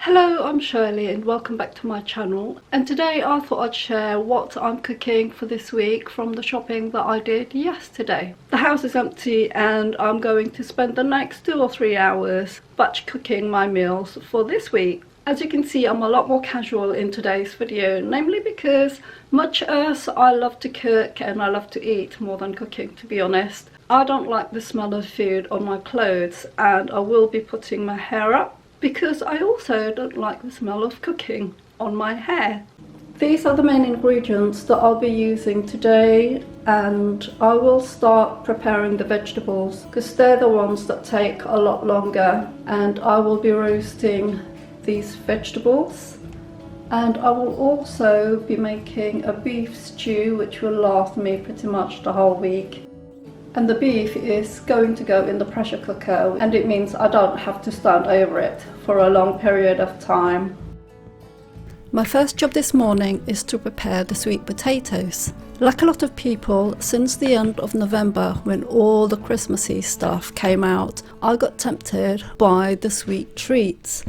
Hello, I'm Shirley and welcome back to my channel, and today I thought I'd share what I'm cooking for this week from the shopping that I did yesterday. The house is empty and I'm going to spend the next 2 or 3 hours batch cooking my meals for this week. As you can see, I'm a lot more casual in today's video, namely because much as I love to cook and I love to eat more than cooking, to be honest, I don't like the smell of food on my clothes, and I will be putting my hair up because I also don't like the smell of cooking on my hair. These are the main ingredients that I'll be using today, and I will start preparing the vegetables because they're the ones that take a lot longer. And I will be roasting these vegetables, and I will also be making a beef stew which will last me pretty much the whole week. And the beef is going to go in the pressure cooker, and it means I don't have to stand over it for a long period of time. My first job this morning is to prepare the sweet potatoes. Like a lot of people, since the end of November when all the Christmassy stuff came out, I got tempted by the sweet treats.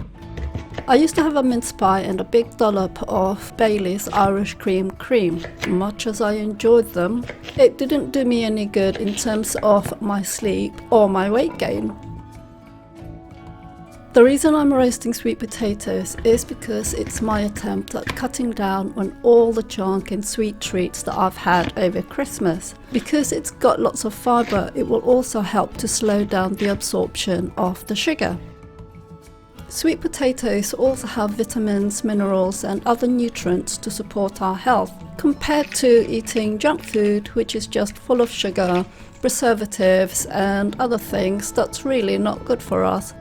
I used to have a mince pie and a big dollop of Bailey's Irish cream. Much as I enjoyed them, it didn't do me any good in terms of my sleep or my weight gain. The reason I'm roasting sweet potatoes is because it's my attempt at cutting down on all the junk and sweet treats that I've had over Christmas. Because it's got lots of fibre, it will also help to slow down the absorption of the sugar. Sweet potatoes also have vitamins, minerals and other nutrients to support our health, compared to eating junk food which is just full of sugar, preservatives and other things that's really not good for us.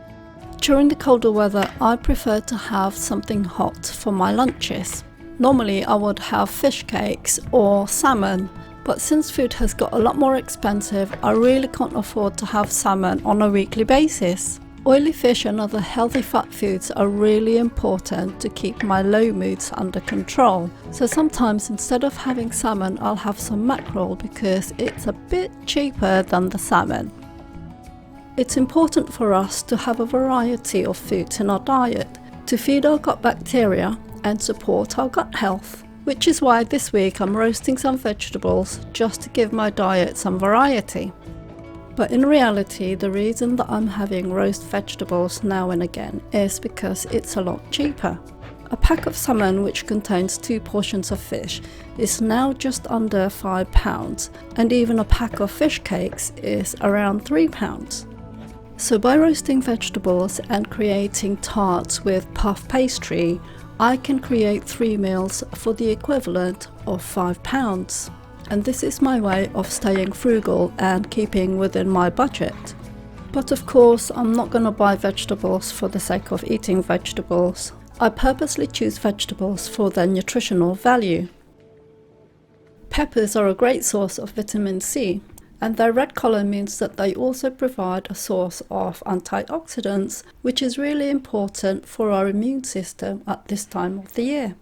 During the colder weather, I prefer to have something hot for my lunches. Normally I would have fish cakes or salmon, but since food has got a lot more expensive, I really can't afford to have salmon on a weekly basis. Oily fish and other healthy fat foods are really important to keep my low moods under control. So sometimes instead of having salmon, I'll have some mackerel because it's a bit cheaper than the salmon. It's important for us to have a variety of foods in our diet to feed our gut bacteria and support our gut health, which is why this week I'm roasting some vegetables just to give my diet some variety. But in reality, the reason that I'm having roast vegetables now and again is because it's a lot cheaper. A pack of salmon, which contains 2 portions of fish, is now just under £5, and even a pack of fish cakes is around £3. So by roasting vegetables and creating tarts with puff pastry, I can create 3 meals for the equivalent of £5. And this is my way of staying frugal and keeping within my budget. But of course, I'm not going to buy vegetables for the sake of eating vegetables. I purposely choose vegetables for their nutritional value. Peppers are a great source of vitamin C, and their red colour means that they also provide a source of antioxidants, which is really important for our immune system at this time of the year.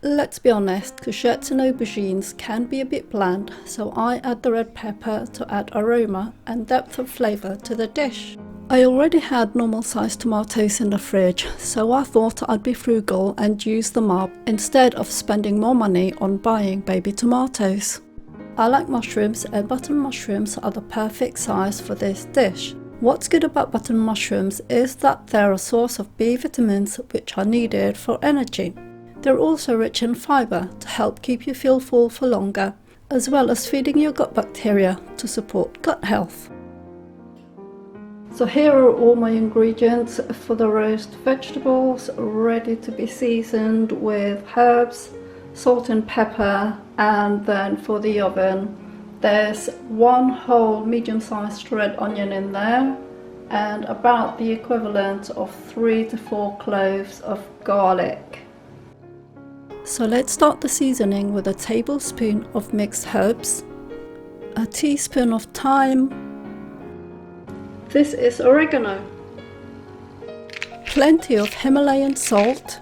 Let's be honest, courgettes and aubergines can be a bit bland, so I add the red pepper to add aroma and depth of flavour to the dish. I already had normal sized tomatoes in the fridge, so I thought I'd be frugal and use them up instead of spending more money on buying baby tomatoes. I like mushrooms, and button mushrooms are the perfect size for this dish. What's good about button mushrooms is that they're a source of B vitamins which are needed for energy. They're also rich in fibre to help keep you feel full for longer, as well as feeding your gut bacteria to support gut health. So here are all my ingredients for the roast vegetables, ready to be seasoned with herbs, salt and pepper. And then for the oven, there's 1 whole medium-sized red onion in there, and about the equivalent of 3 to 4 cloves of garlic. So let's start the seasoning with a tablespoon of mixed herbs, a teaspoon of thyme, this is oregano, plenty of Himalayan salt,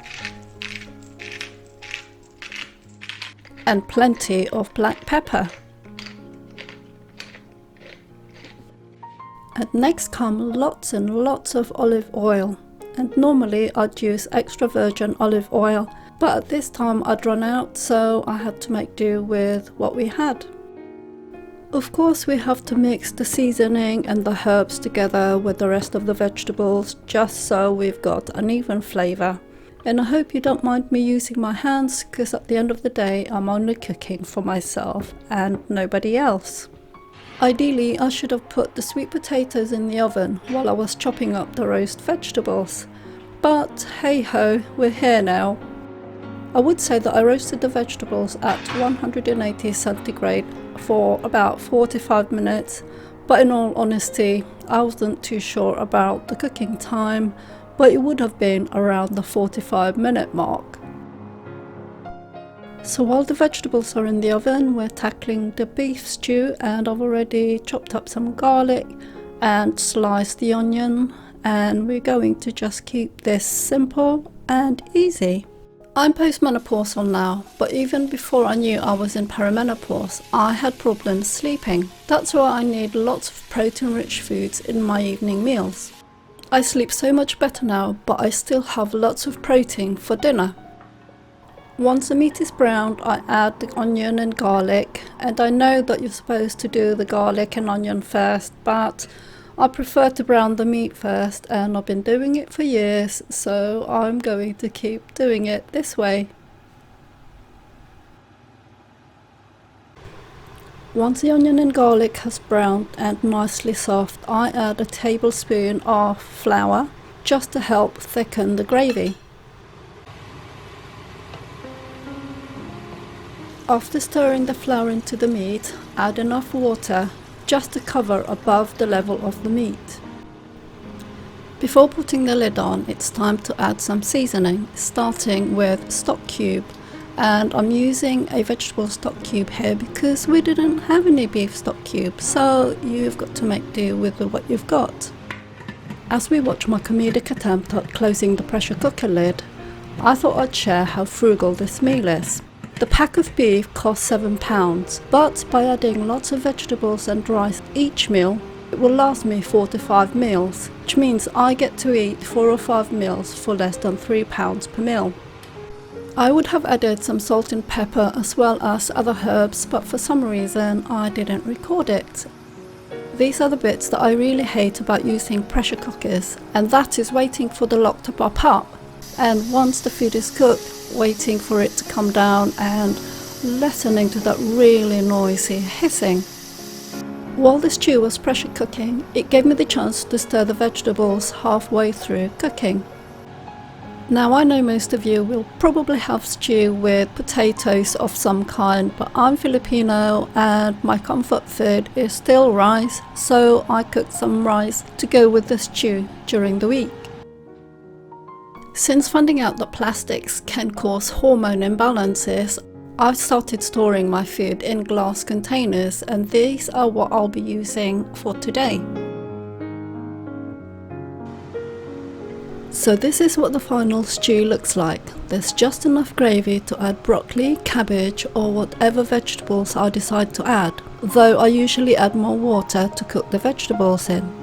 and plenty of black pepper. And next come lots and lots of olive oil, and normally I'd use extra virgin olive oil, but at this time I'd run out, so I had to make do with what we had. Of course, we have to mix the seasoning and the herbs together with the rest of the vegetables, just so we've got an even flavour. And I hope you don't mind me using my hands, because at the end of the day I'm only cooking for myself and nobody else. Ideally, I should have put the sweet potatoes in the oven while I was chopping up the roast vegetables, but hey ho, we're here now. I would say that I roasted the vegetables at 180 centigrade for about 45 minutes, but in all honesty I wasn't too sure about the cooking time, but it would have been around the 45-minute mark. So while the vegetables are in the oven, we're tackling the beef stew, and I've already chopped up some garlic and sliced the onion, and we're going to just keep this simple and easy. I'm postmenopausal now, but even before I knew I was in perimenopause, I had problems sleeping. That's why I need lots of protein-rich foods in my evening meals. I sleep so much better now, but I still have lots of protein for dinner. Once the meat is browned, I add the onion and garlic, and I know that you're supposed to do the garlic and onion first, but I prefer to brown the meat first, and I've been doing it for years, so I'm going to keep doing it this way. Once the onion and garlic has browned and nicely soft, I add a tablespoon of flour just to help thicken the gravy. After stirring the flour into the meat, add enough water just to cover above the level of the meat. Before putting the lid on, it's time to add some seasoning, starting with stock cube, and I'm using a vegetable stock cube here because we didn't have any beef stock cube, so you've got to make do with what you've got. As we watch my comedic attempt at closing the pressure cooker lid, I thought I'd share how frugal this meal is. The pack of beef costs £7, but by adding lots of vegetables and rice each meal, it will last me 4 to 5 meals, which means I get to eat 4 or 5 meals for less than £3 per meal. I would have added some salt and pepper as well as other herbs, but for some reason I didn't record it. These are the bits that I really hate about using pressure cookers, and that is waiting for the lock to pop up, and once the food is cooked, waiting for it to come down and listening to that really noisy hissing. While the stew was pressure cooking, it gave me the chance to stir the vegetables halfway through cooking. Now I know most of you will probably have stew with potatoes of some kind, but I'm Filipino and my comfort food is still rice, so I cooked some rice to go with the stew during the week. Since finding out that plastics can cause hormone imbalances, I've started storing my food in glass containers, and these are what I'll be using for today. So this is what the final stew looks like. There's just enough gravy to add broccoli, cabbage or whatever vegetables I decide to add, though I usually add more water to cook the vegetables in.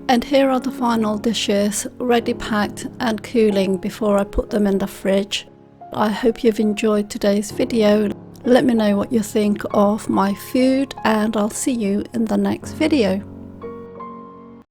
And here are the final dishes, ready packed and cooling before I put them in the fridge. I hope you've enjoyed today's video. Let me know what you think of my food, and I'll see you in the next video.